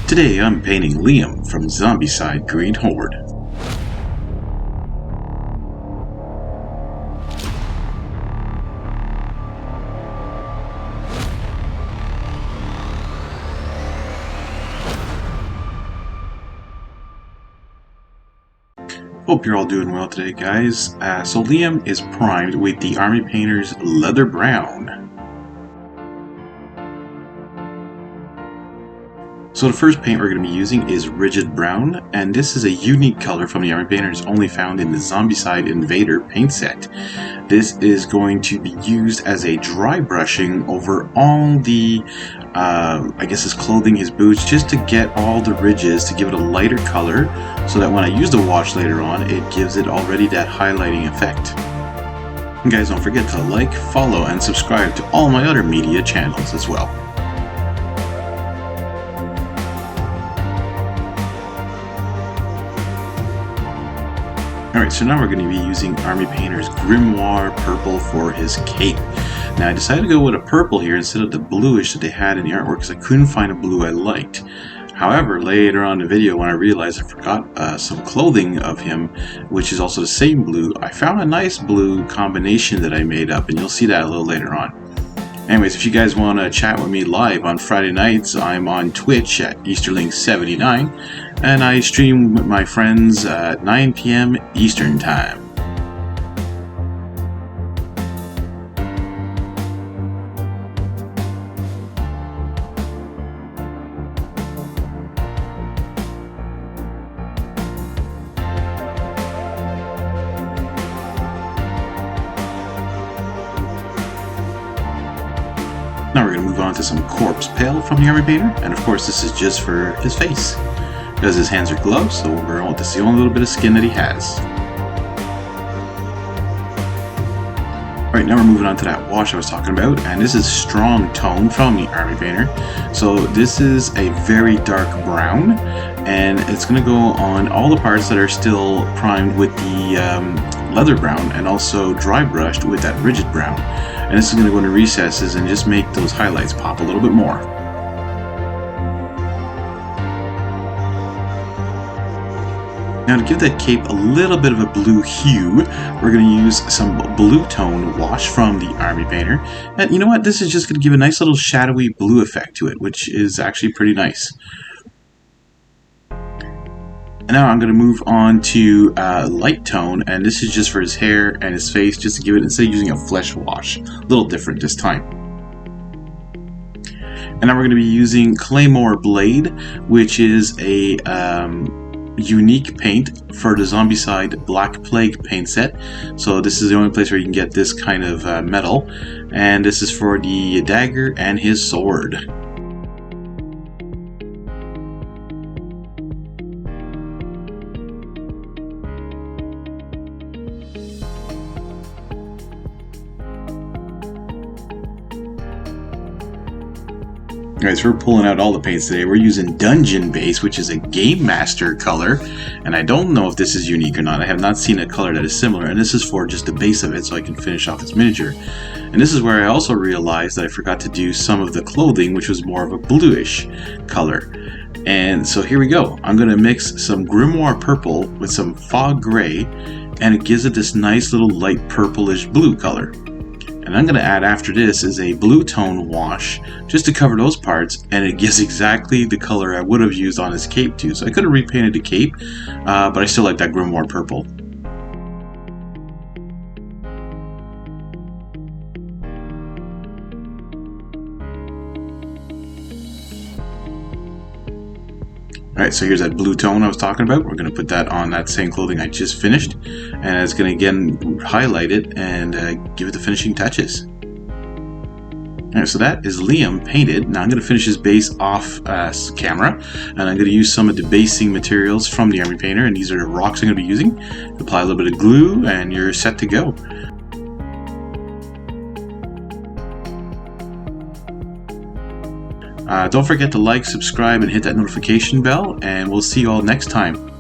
Today I'm painting Liam from Zombicide Green Horde. Hope you're all doing well today, guys. So Liam is primed with the Army Painter's Leather Brown. So the first paint we're going to be using is Rigid Brown, and this is a unique color from the Army Painters only found in the Zombicide Invader paint set. This is going to be used as a dry brushing over all the, I guess his clothing, his boots, just to get all the ridges to give it a lighter color, so that when I use the wash later on, it gives it already that highlighting effect. And guys, don't forget to like, follow, and subscribe to all my other media channels as well. Alright, so now we're going to be using Army Painter's Grimoire Purple for his cape. Now I decided to go with a purple here instead of the bluish that they had in the artwork because I couldn't find a blue I liked. However, later on in the video when I realized I forgot some clothing of him, which is also the same blue, I found a nice blue combination that I made up, and you'll see that a little later on. Anyways, if you guys want to chat with me live on Friday nights, I'm on Twitch at Easterling79, and I stream with my friends at 9 p.m. Eastern Time. Now we're going to move on to some Corpse Pale from the Army Painter, and of course this is just for his face, because his hands are gloved, so this is the only little bit of skin that he has. Alright, now we're moving on to that wash I was talking about, and this is Strong Tone from the Army Painter. So this is a very dark brown, and it's going to go on all the parts that are still primed with the leather brown, and also dry brushed with that rigid brown. And this is going to go into recesses and just make those highlights pop a little bit more. Now to give that cape a little bit of a blue hue, we're going to use some blue tone wash from the Army Painter. And you know what, this is just going to give a nice little shadowy blue effect to it, which is actually pretty nice. And now I'm going to move on to light tone, and this is just for his hair and his face, just to give it, instead of using a flesh wash, a little different this time. And now we're going to be using Claymore Blade, which is a unique paint for the Zombicide Black Plague paint set. So this is the only place where you can get this kind of metal, and this is for the dagger and his sword. Alright, so we're pulling out all the paints today. We're using Dungeon Base, which is a Game Master color, and I don't know if this is unique or not. I have not seen a color that is similar, and this is for just the base of it so I can finish off its miniature. And this is where I also realized that I forgot to do some of the clothing, which was more of a bluish color. And so here we go. I'm going to mix some Grimoire Purple with some Fog Gray, and it gives it this nice little light purplish blue color. And I'm going to add after this is a blue tone wash just to cover those parts, and it gives exactly the color I would have used on his cape too. So I could have repainted the cape, but I still like that Grimoire Purple. Alright, so here's that blue tone I was talking about. We're going to put that on that same clothing I just finished, and it's going to again highlight it and give it the finishing touches. Alright, so that is Liam painted. Now I'm going to finish his base off camera, and I'm going to use some of the basing materials from the Army Painter, and these are the rocks I'm going to be using. Apply a little bit of glue and you're set to go. Don't forget to like, subscribe, and hit that notification bell, and we'll see you all next time.